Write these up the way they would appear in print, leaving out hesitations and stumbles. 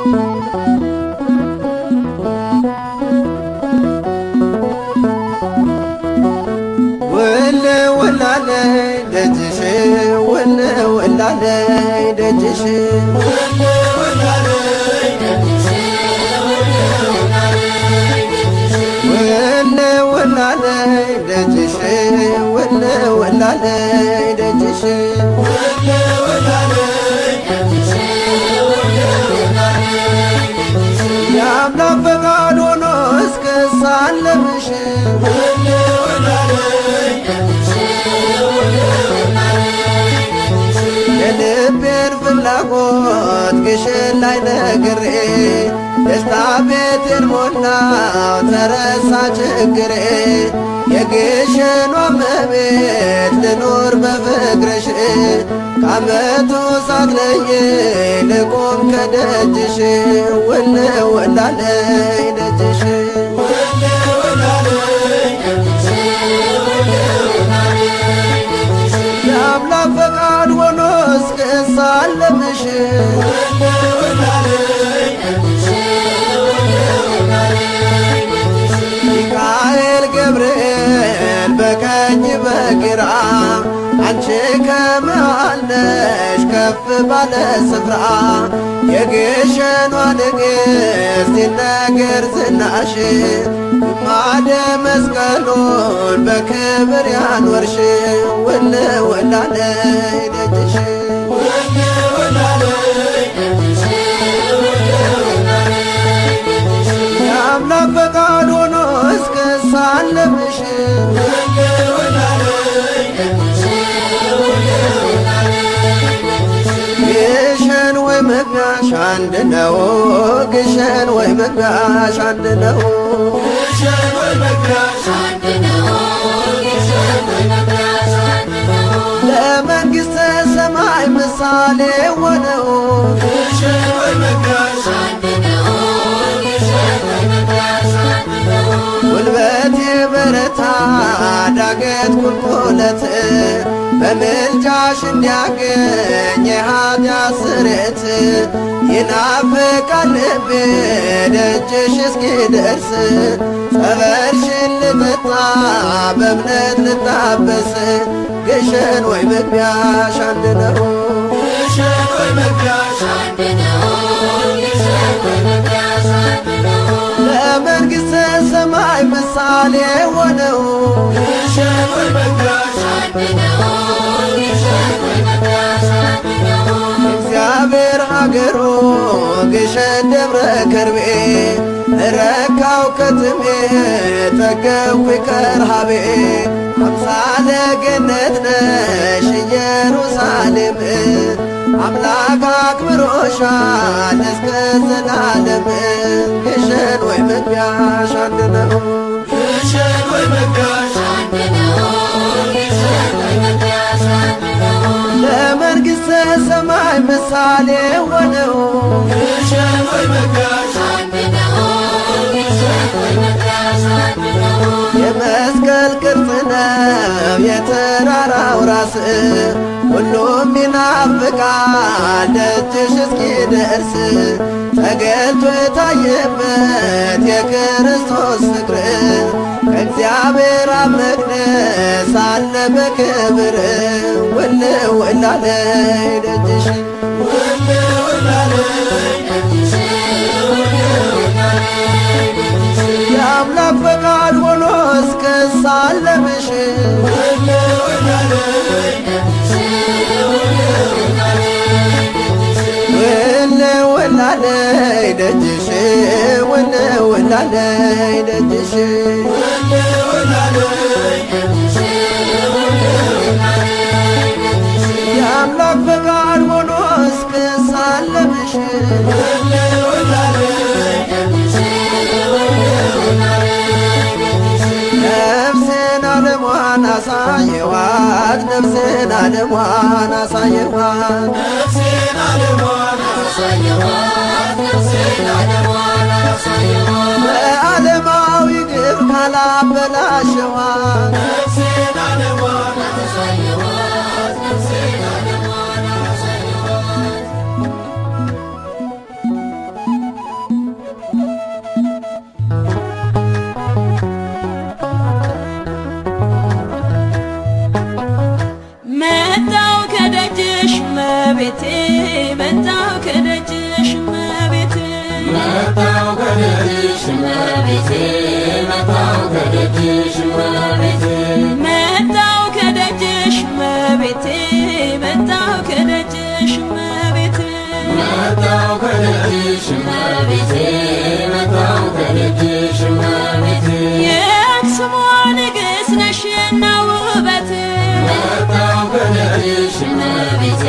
ደጅሽ ወለ ወላለይ ደጅሽ ወለ ወላለይ ደጅሽ ወለ ወላለይ ደጅሽ የአምላክ ፈቃድ ሆኖ እስክሳለምሽ የልቤን ፍላጎት ግሽን ላይ ነግሬ ደስታ ቤቴን ሞላው ተረሳ ችግሬ የግሽኗ እመቤት ልኖር በፍቅርሽ ከዓመቱ ሳትለይ ልቁም ከደጅሽ ወለ ወላለይ ደጅሽ የአምላክ ፈቃድ ሆኖ እስክሳለምሽ ሚካኤል ገብርኤል በቀኝ በግራ አንቺ ከመሃል ነሽ ከፍ ባለ ስፍራ የግሸኗ ንግሥት ይነገር ዝናሽ ግማደ መስቀሉን በክብር ያኖርሽ ወለ ወላለይ ደጅሽ የአምላክ ፈቃድ ሆኖ እስክሳለምሽ ግሸን ወይ መግቢያሽ አንድ ነው ግሸን ወይ መግቢያሽ አንድ ነው ለመንግሥተ ሰማይ ምሳሌ ሆነው ጉልበቴ በረታ ዳገት ቁልቁለት በምልጃሽ እንዲያገኝ የኃጢአት ስርየት ይናፍቃል ልቤ ደጅሽ እስኪደርስ ጸበልሽን ልጠጣ በእምነት ልታበስ ግሸን ወይ መግቢያሽ አንድ ነው ለመንግሥተ ሰማይ ምሳሌ ሆነው እግዚአብሔር ሀገሩ ግሸን ደብረ ከርቤ ረካው ከትሜ ጠገብኩ ከረሃቤ አምሳለ ገነት ነሽ ኢየሩሳሌም አምላክ አክብሮሻል እስከ ዘላለም ግሸን ወይ መግቢያሽ አንድ ነው ግሸን ወይ መግቢያሽ አንድ ነው ለመንግሥተ ሰማይ ምሳሌ ሆነው ግሸን ወይ መግቢያሽ አንድ ነው የመስቀል ቅርጽ ነው የተራራው ራስ ሁሉም ይናፍቃል ደጅሽ እስኪደርስ ተገልጦ የታየበት የክርስቶስ ፍቅር ከእግዚአብሔር አብ መቅደስ አለ በክብር ወለ ወላለይ ደጅሽ የአምላክ ፈቃድ ሆኖ እስክሳለምሽ ወለ ወላለይ ደጅሽ ወለ ወላለይ ደጅሽ የአምላክ ፈቃድ ሆኖ እስክሳለምሽ ነፍሴን ዓለሟን አሳየኋት ነፍሴን ዓለሟን አሳየኋት በዓለማዊ ግብ ካላበላሸዋት እመቤቴ መጣሁ ከደጅሽ እመቤቴ መጣሁ ከደጅሽ እመቤቴ መጣሁ ከደጅሽ እመቤቴ መጣሁ ከደጅሽ እመቤቴ መጣሁ ከደጅሽ እመቤቴ መጣሁ ከደጅሽ እመቤቴ መጣሁ ከደጅሽ እመቤቴ የአክሱም ንግሥት ነሽና ውበቴ መጣሁ ከደጅሽ እመቤቴ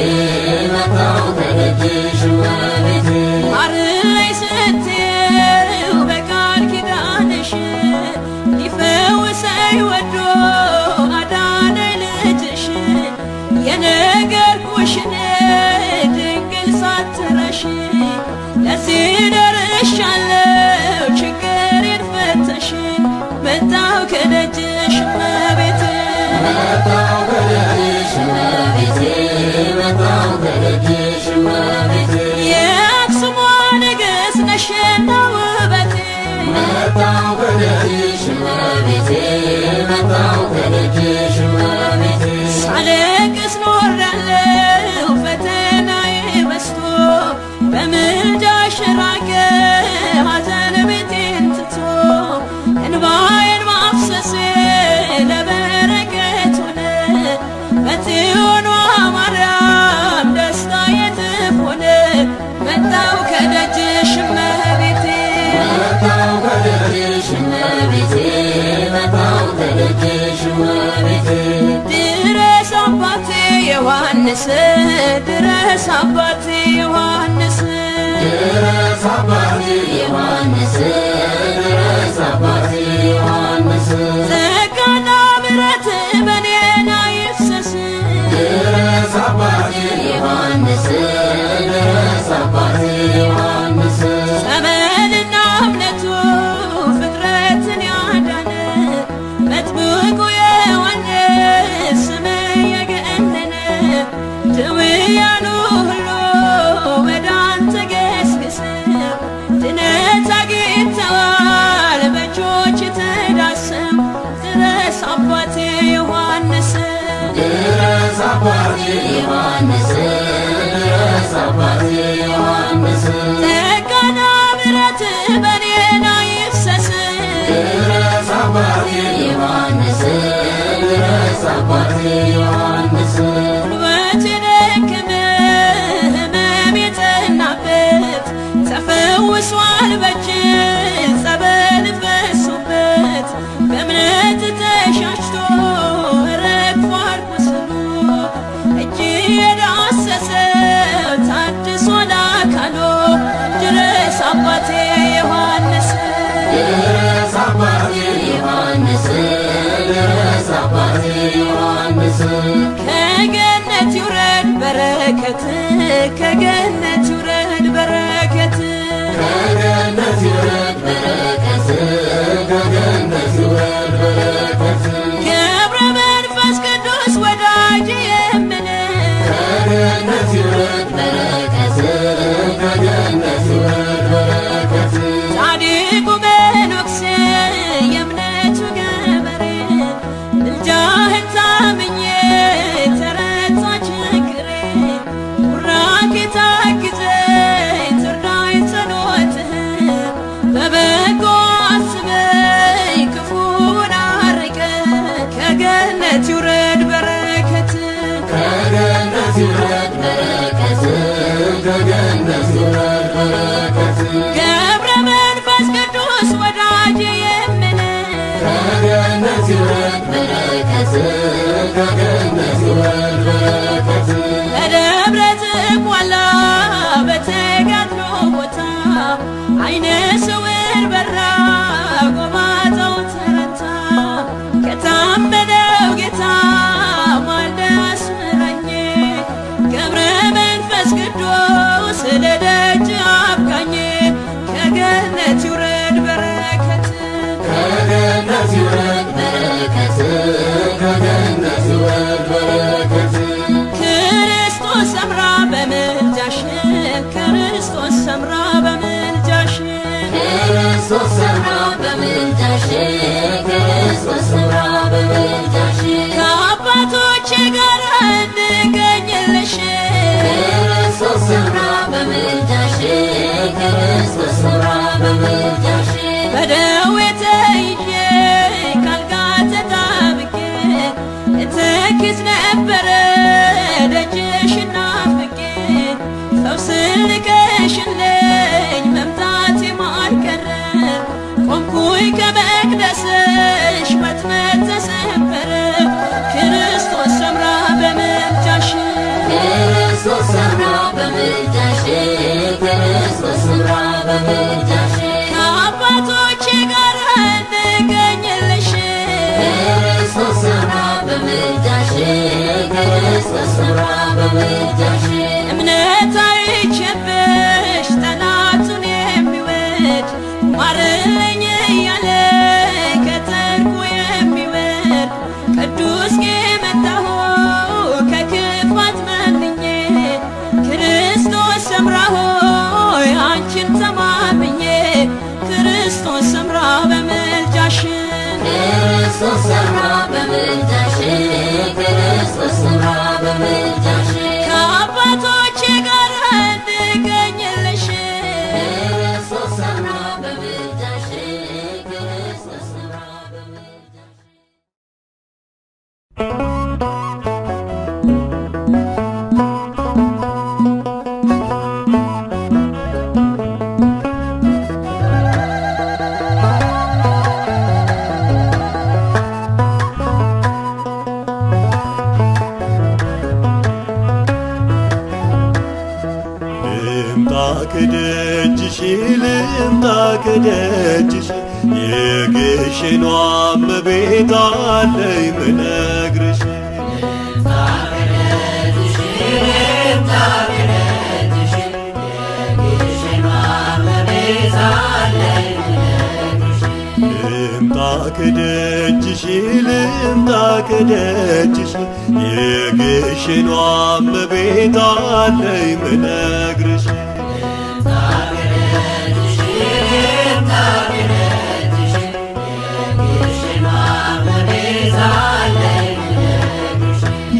መጣሁ ከደጅሽ እመቤቴ ማርለይ ስትዪው በቃል ኪዳንሽ ሊፈውሰኝ ወዶ አዳነኝ ልጅሽ የነገርኩሽን ድንግል ሳትረሺ ለዚህ ደርሻለሁ ችግሬን ፈተሽ መጣሁ ከደጅሽ እመቤቴ መጣሁ ከደጅሽ እመቤቴ መጣሁ ከደጅሽ እመቤቴ የአክሱም ንግሥት ነሽና ውበቴ መጣሁ ከደጅሽ እመቤቴ መጣሁ ከደጅሽ እመቤቴ ሳለቅስ ኖሬያለሁ ፈተናዬ በዝቶ በምልጃሽ ራቀ ሐዘን ቤቴን ትቶ እንባዬን ማፍሰሴ ለበረከት ሆነ በጽዮኗ ማርያም ደስታዬ እጥፍ ሆነ መጣሁ ከደጅሽ እመቤቴ መጣሁ ከደጅሽ እመቤቴ መጣሁ ከደጅሽ እመቤቴ ድረስ አባቴ ዮሐንስ ድረስ አባቴ ዮሐንስ ድረስ አባቴ ዮሐንስ ድረስ አባቴ ዮሐንስ ጸጋና ምሕረት በኔ ላይ ይፍሰስ ድረስ አባቴ ዮሐንስ ድረስ አባቴ ዮሐንስ ጸበልና እምነቱ ፍጥረትን ያዳነ መጥምቁ ዮሐንስ ስም የገነነ ድውያኑ ሁሉ ወደ አንተ ገስግሰው ድነት አግኝተዋል በእጆች ተዳሰው ድረስ አባቴ ዮሐንስ ድረስ አባቴ ዮሐንስ ድረስ አባቴ ዮሐንስ ጸጋና ምሕረት በኔ ላይ ይፍሰስ ድረስ አባቴ ዮሐንስ ድረስ አባቴ ዮሐንስ ጉልበቴ ደከመ ሕመም የጸናበት ተፈውሷል በእጅ ጸበል ፈሶበት በእምነት ተሻሽቶ ረግፏል ቁስሉ እጅ የዳሰሰው ታድሷል አካሉ ድረስ አባቴ ዮሐንስ ድረስ አባቴ ዮሐንስ ድረስ አባቴ ዮሐንስ ከገነት ይውረድ በረከት ከገነት ይውረድ በረከት ከገነት ይውረድ በረከት ከገነት ይውረድ በረከት ገብረ መንፈስ ቅዱስ ወዳጅ የምልህ ከገነት ይውረድ በረከት ከገነት ይውረድ በረከት ጻድቁ መነኩሴ የእምነቱ ገበሬ ምልጃህን ታምኜ ተረታ ችግሬ ቡራኬ ታግዘኝ ትርዳኝ ጸሎትህ በበጎ አስበኝ ክፉን አርቀ ከገነት ይውረድ በረከት ከገነት ይውረድ በረከት ከገነት ይውረድ በረከት ገብረ መንፈስ ቅዱስ ወዳጅ የምልህ ከገነት ይውረድ በረከት ከገነት ይውረድ በረከት በደብረ ዝቋላ በተጋድሎ ቦታ አይነ ስውር በራ ጎባጣው ተረታ ከታመነው ጌታ ማልደ አስምረኝ ገብረ መንፈስ ቅዱስ ለደጅ አብቃኝ ከገነት ይውረድ በረከት ከገነት ይውረድ በረከት ከገነት ይውረድ በረከት ክርስቶስ ሰምራ በምልጃሽ ክርስቶስ ሰምራ በምልጃሽ ክርስቶስ ሰምራ በምልጃሽ ክርስቶስ ሰምራ በምልጃሽ ከአባቶቼ ጋር እንገኝልሽ በምልጃሽ ከአባቶቼ ጋር እንገኝልሽ ክርስቶስ ሰምራ በምልጃሽ ክርስቶስ ሰምራ በምልጃሽ እምነት አይቼብሽ ጠላቱን የሚወድ ማረኝ እያለ ከጥልቁ የሚወርድ ቅዱስ የመጣሁ ከክፋት መንኜ ክርስቶስ ሰምራ ሆይ አንቺን ተማምኜ ክርስቶስ ሰምራ በምልጃሽ ክርስቶስ ሰምራ በምልጃሽ ክርስቶስ ሰምራ በምልጃሽ ከአባቶቼ ጋር እንገኝልሽ ክርስቶስ ሰምራ በምልጃሽ ክርስቶስ ሰምራ በምልጃሽ ልምጣ ከደጅሽ ልምጣ ከደጅሽ የግሽኗ እመቤት አለኝ ምነግርሽ ልምጣ ከደጅሽ ልምጣ ከደጅሽ የግሽኗ እመቤት አለኝ ምነግርሽ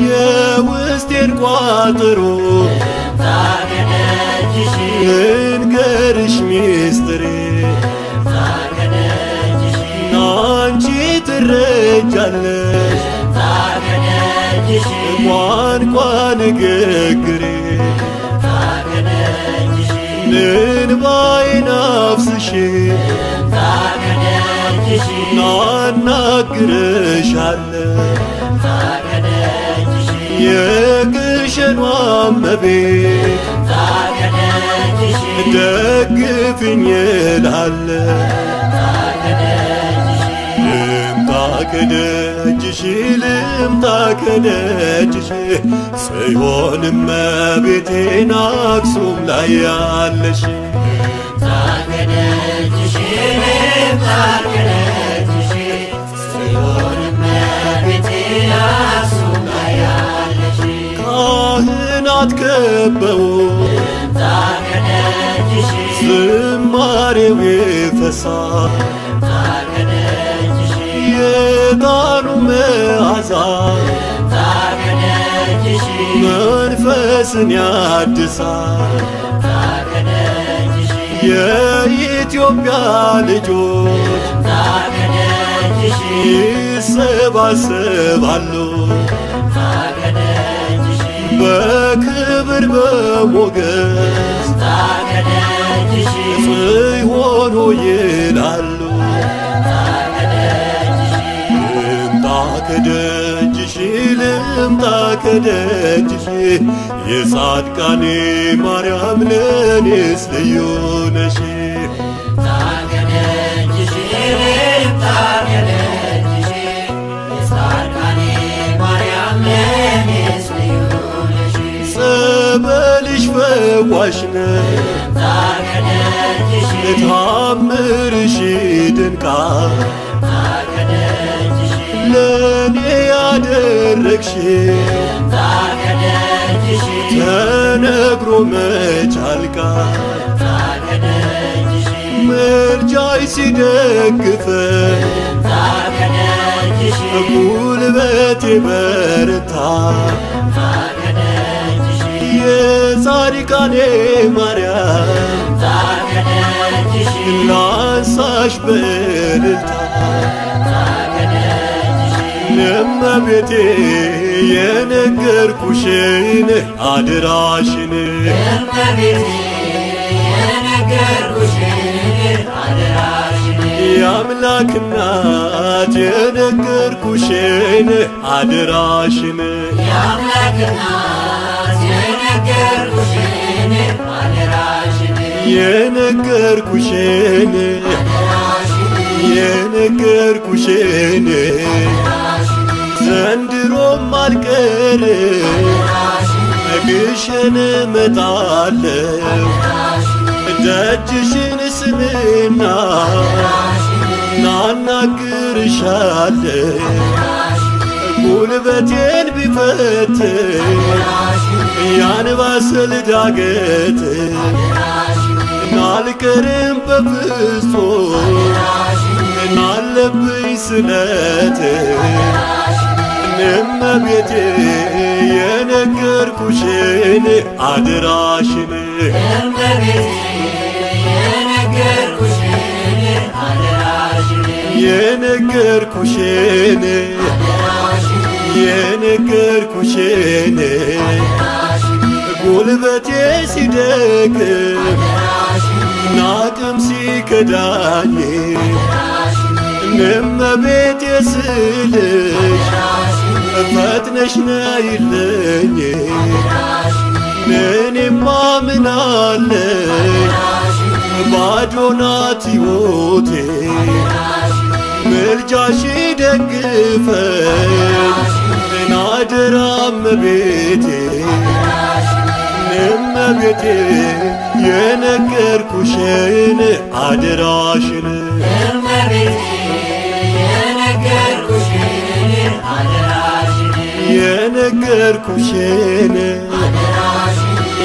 የውስጤን ቋጠሮ ልንገርሽ ሚስጥሬ አንቺ ትረጃለሽ ቋንቋ ንግግሬ እንባዬን አፍስሼ ናናግርሻለሁ የግሸኗ እመቤት ደግፊኝ እላለሁ ልምጣ ከደጅሽ ልምጣ ከደጅሽ ጽዮን እመቤቴን አክሱም ላይ ያለሽ ካህናት ከበው ዝማሬው ይፈሳል የዕጣኑ መዓዛ መንፈስን ያድሳል የኢትዮጵያ ልጆች ይሰባሰባሉ በክብር በሞገስ ጽዮን ሆይ ይላሉ ልምጣ ከደጅሽ ልምጣ ከደጅሽ የጻድቃኔ ማርያም ለኔስ ልዩ ነሽ ጸበልሽ ፈዋሽ ነው ታምርሽ ድንቃል ለኔ ያደረግሽው ተነግሮ መች ያልቃል ምልጃሽ ሲደግፈኝ ጉልበቴ በረታ የጻድቃኔ ማርያም ላንሳሽ በእልልታ ለእመቤቴ የነገርኩሽን አደራሽን የአምላክ እናት የነገርኩሽን አደራሽን የነገርኩሽን የነገርኩሽን ዘንድሮም አልቀር ግሸን እመጣለሁ ደጅሽን ስምና ናናግርሻለሁ ጉልበቴን ቢፈትን ያንባሰል ዳገት ናልቀርም በፍጹም ናለብኝ ስለት እመቤቴ የነገርኩሽን አደራሽን የነገርኩሽን የነገርኩሽን ጉልበቴ ሲደክም ናቅም ሲከዳኝ እመቤቴ ስልሽ ፈጥነሽ ነይልኝ እኔማ ምናለኝ ባዶ ናት ሕይወቴ ምልጃሽ ደግፈኝ ናደራ እመቤቴ እመቤቴ የነገርኩሽን አደራሽን የነገርኩሽን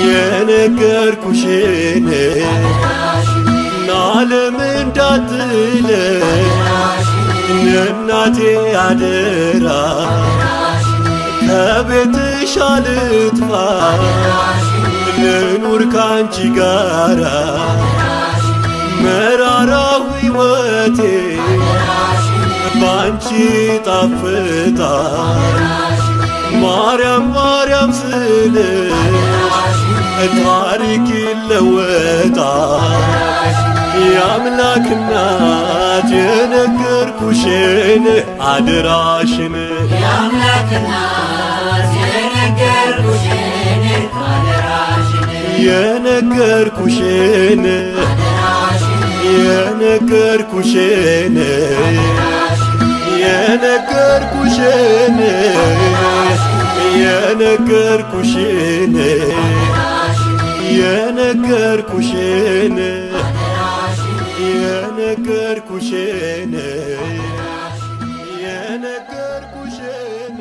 የነገርኩሽን ናለም እንዳትለኝ እናቴ አደራ ከቤትሽ አልጥፋ ልኑር ካንቺ ጋራ መራራው ሕይወቴ ባንቺ ጣፍጣል ማርያም ማርያም ስልሽ ታሪክ ይለወጣል የአምላክ እናት የነገርኩሽን አደራሽን የነገርኩሽን የነገርኩሽን የነገርኩሽን የነገርኩሽን የነገርኩሽን የነገርኩሽን የነገርኩሽን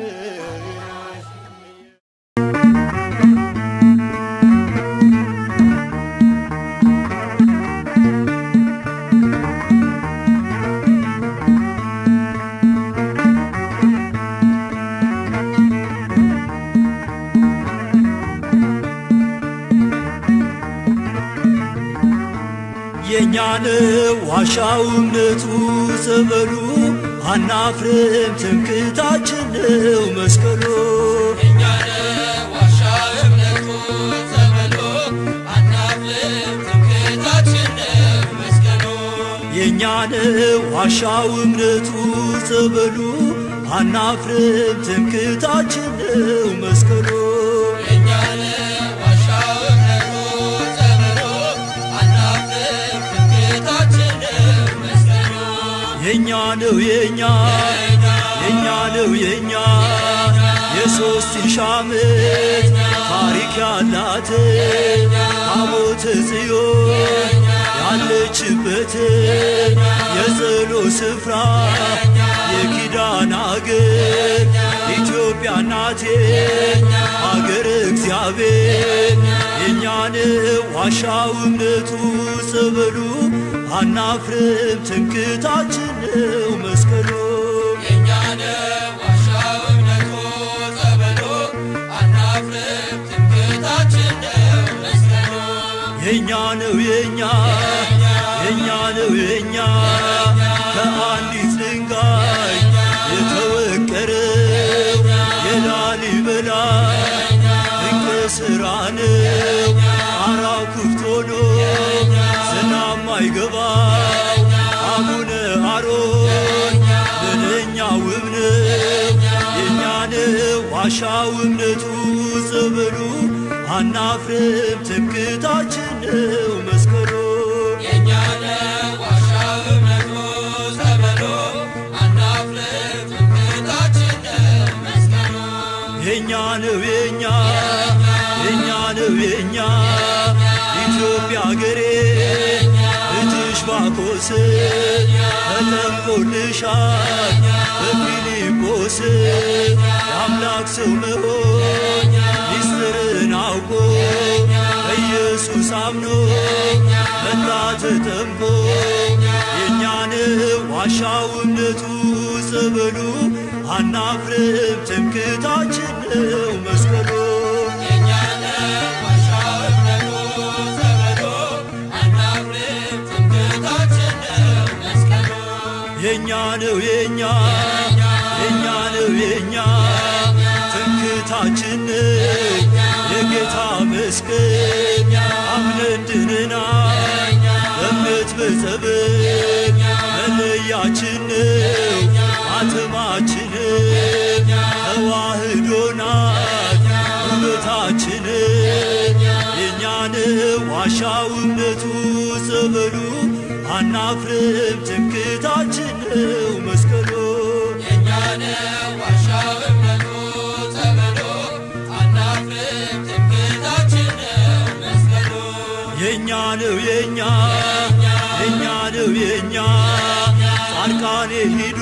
የኛን ዋሻው እምነቱ ጸበሉ አናፍርም ትምክህታችን ነው መስቀሉ የኛን ዋሻው እምነቱ ጸበሉ አናፍርም ትምክህታችን ነው መስቀሉ የኛን ዋሻው እምነቱ ጸበሉ አናፍርም ትምክህታችን ነው መስቀሉ የኛን ዋሻው እምነቱ ጸበሉ አናፍርም ትምክህታችን ነው መስቀሉ የኛ ነው የኛ የኛ ነው የኛ የሦስት ሺህ ዓመት ታሪክ ያላት ታቦተ ጽዮን ያለችበት የጸሎት ስፍራ የኪዳን አገር ኢትዮጵያ ናቴ አገር እግዚአብሔር የኛን ዋሻው እምነቱ ጸበሉ አናፍርም ትምክህታችን ነው መስቀሉ የኛን ዋሻው እምነቱ ጸበሉ አናፍርም ትምክህታችን ነው መስቀሉ የኛ ነው የኛ የኛ ነው የኛ ከአንዲት ድንጋይ የተወቀረው የላሊበላ ድንቅ ሥራ ነው ጣራው ክፍት ሆኖ ዝናብ ማይገባው አቡነ አሮን ለእኛ ውብ ነው የኛን ዋሻው እምነቱ ጸበሉ አናፍርም ትምክህታችን ነው መስቀሉ የኛ ኢትዮጵያ አገሬ እጅሽ ባኮስ ተጠምቆልሻል በፊልጶስ የአምላክ ሰው መሆን ሚስጥርን አውቆ በኢየሱስ አምኖ መጣ ተጠምቆ የእኛን ዋሻው እምነቱ ጸበሉ አናፍርም ትምክህታችን ነው መስቀሉ የኛ ነው የኛ የኛ ነው የኛ ትምክህታችን የጌታ መስቀል አምነን ድነናል በእምነት በጸበል መለያችን ነው ማተማችን ተዋህዶናል ውበታችን የኛን ዋሻው እምነቱ ጸበሉ አናፍርም ትምክህታችን ነው መስቀሉ የኛን ዋሻው እምነቱ ጸበሉ አናፍርም ትምክህታችን ነው መስቀሉ የኛ ነው የኛ የኛ ነው የኛ ጻድቃኔ ሂዶ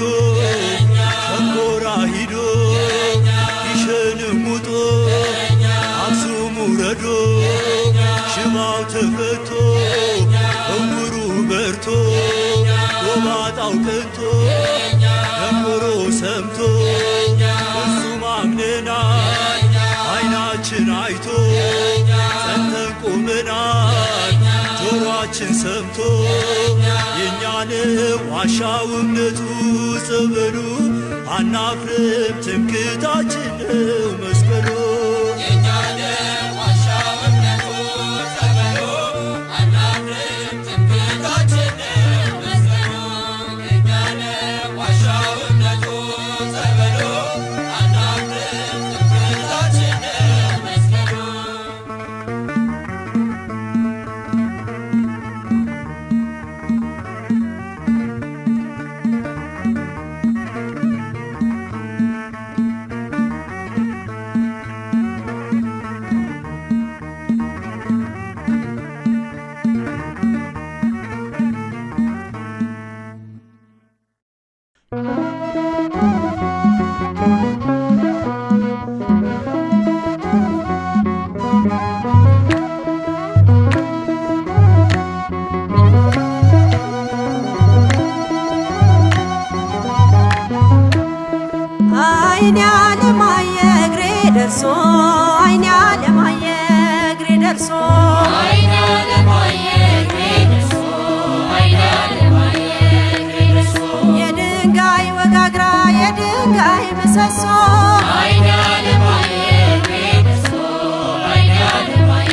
ሸንኮራ ሂዶ ጊሸንም ውጦ አክሱም ውረዶ ሽባው ተፈቶ እውሩ በርቶ ጎባጣው ቀንቶ ደንቆሮ ሰምቶ እሱም አምነናል ዓይናችን አይቶ ጸንተን ቆመናል ጆሮአችን ሰምቶ የእኛን ዋሻው እምነቱ ጸበሉ አናፍርም ትምክህታችን ነው መስቀሉ የኛን ዋሻው እምነቱ ጸበሉ አናፍርም ትምክህታችን ነው መስቀሉ የኛን ዋሻው እምነቱ ጸበሉ አናፍርም ትምክህታችን ነው መስቀሉ አይኔ አለማየ እግሬ ደርሶ አይኔ አለማየ እግሬ ደርሶ አይኔ አለማየ እግሬ ደርሶ አይኔ አለማየ እግሬ ደርሶ የድንጋይ ወጋግራ የድንጋይ ምሰሶ አይኔ አለማየ እግሬ ደርሶ አይኔ አለማየ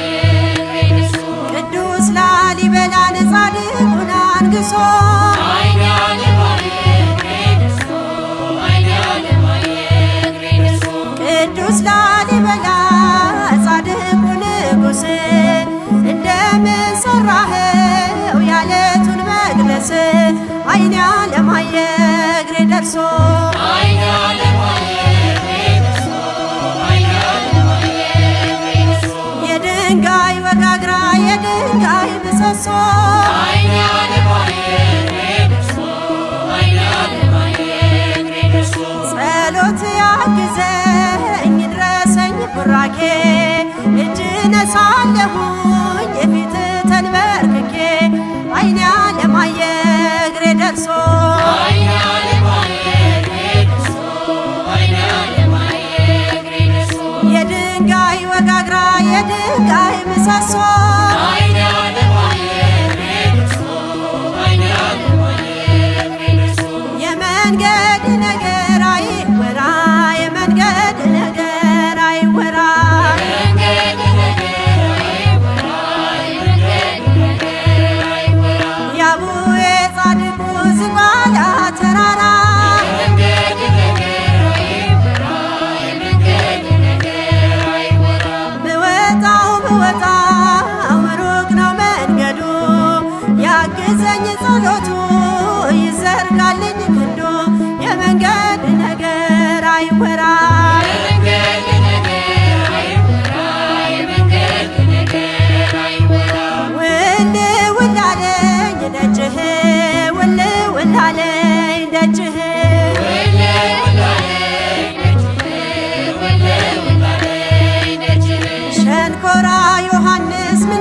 እግሬ ደርሶ ቅዱስ ላሊበላን ጻድቁን አንግሶ አይኔ አለማየ እግሬ ደርሶ አይኔ አለማየ እግሬ ደርሶ ቅዱስ ላሊበላ ጻድቁ ንጉሥ እንደምን ሠራኸው ያለቱን መቅደስ አይኔ አለማየ እግሬ ደርሶ አይኔ አለማየ እግሬ ደርሶ አይኔ አለማየ እግሬ ደርሶ የድንጋይ ወጋግራ የድንጋይ ምሰሶ አይኔ አለማየ እግሬ ደርሶ አይኔ አለማየ እግሬ ደርሶ ጸሎት ያግዘኝ ድረሰኝ ቡራኬ እጅ ነሳለሁኝ የፊት ተንበርክኬ አይኔ አለማየ እግሬ ደርሶ አይኔ አለማየ እግሬ ደርሶ አይኔ አለማየ እግሬ ደርሶ የድንጋይ ወጋግራ የድንጋይ ምሰሶ አይኔ አለማየ እግሬ ደርሶ አይኔ አለማየ እግሬ ደርሶ የመንገድ ነገር አይወራ የመንገድ ነገር አይወራ መንገድ ነገር አይወራ መንገድ ነገር አይወራ ያቡዬ ጻድቁ ዝቋላ ተራራ መንገድ ነገር አይወራ መንገድ ነገር አይወራ ብወጣው ብወጣው ሩቅ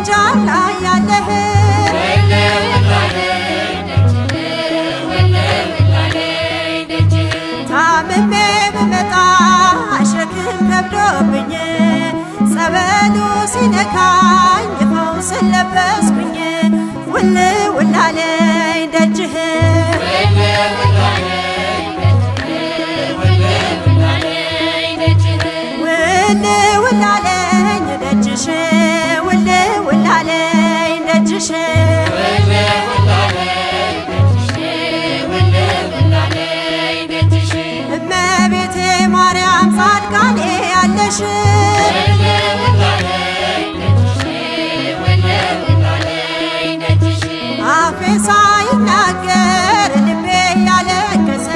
ምንጃር ላይ ያለህ ታምሜ ብመጣ ሸክም ከብዶብኝ ጸበሉ ሲነካኝ ፈውስ ለበስኩኝ ውል ውል አለኝ ደጅህ ውል ውል አለኝ ደጅሽ ውል ውል አለኝ ደጅሽ እመቤቴ ማርያም ጻድቃኔ ያለሽ አፌ ሳይናገር ልቤ ያለቀሰ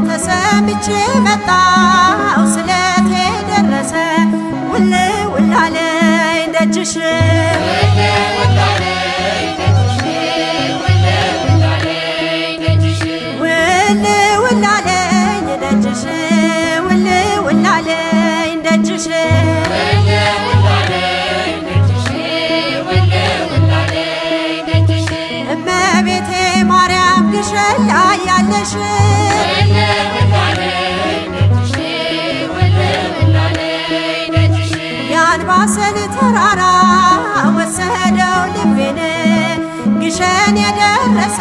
ተሰምቼ መጣው ስለቴ ደረሰ ውል ውል አለኝ ደጅሽ ውል ውል አለኝ ደጅሽ ውል ውል አለኝ ደጅሽ እመቤቴ ማርያም ግሸን ላይ ያለሽ የአንባሰል ተራራ ወሰደው ልቤን ግሸን የደረሰ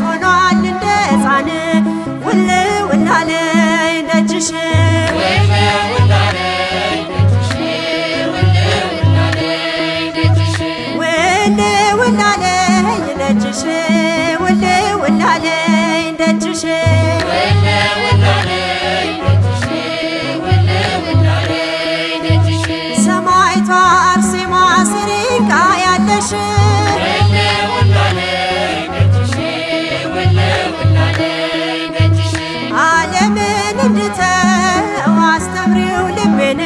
ሆኗል እንደ ሕፃን ውል ውል አለኝ ደጅሽ ውል ውል አለኝ ደጅሽ ውል ውል አለኝ ደጅሽ ሰማዕቷ አርሴማ ሲሪንቃ ያለሽ ዓለምን እንድተው አስተምሪው ልቤን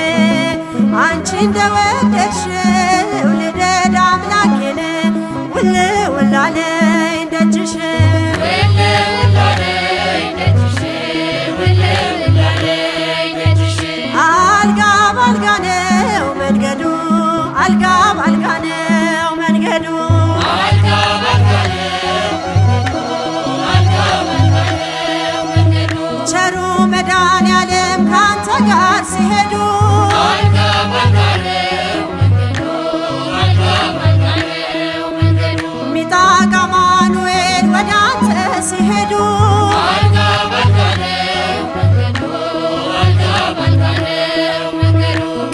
አንቺ እንደወደድሽው ልደድ አምላኬን ውል ውል አለኝ ደጅሽ አልጋ ባልጋ ነው መንገዱ አልጋ ባልጋ ነው መንገዱ ቸሩ መድኃኔዓለም ካንተ ጋር ሲሄዱ ሚጣቃ አማኑኤል ወደ አንተ ሲሄዱ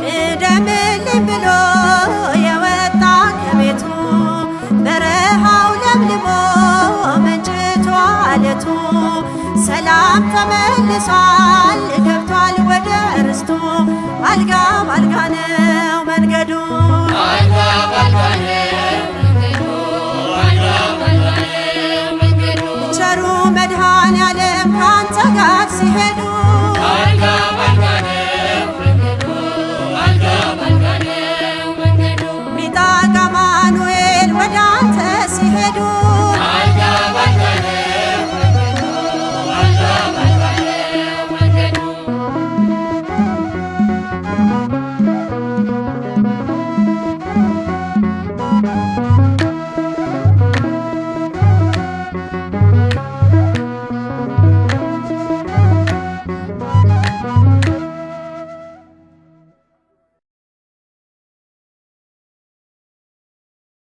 ቅደምልኝ ብሎ የወጣ ከቤቱ በረሃው ለምልሞ መንጭቶ አለቱ ሰላም ተመልሷል ገብቷል ወደ ርስቱ አልጋ ባልጋ ነው መንገዱ ቸሩ መድኃኔዓለም ካንተ ጋር ሲሄዱ ሚጣቃ አማኑኤል ወደ አንተ ሲሄዱ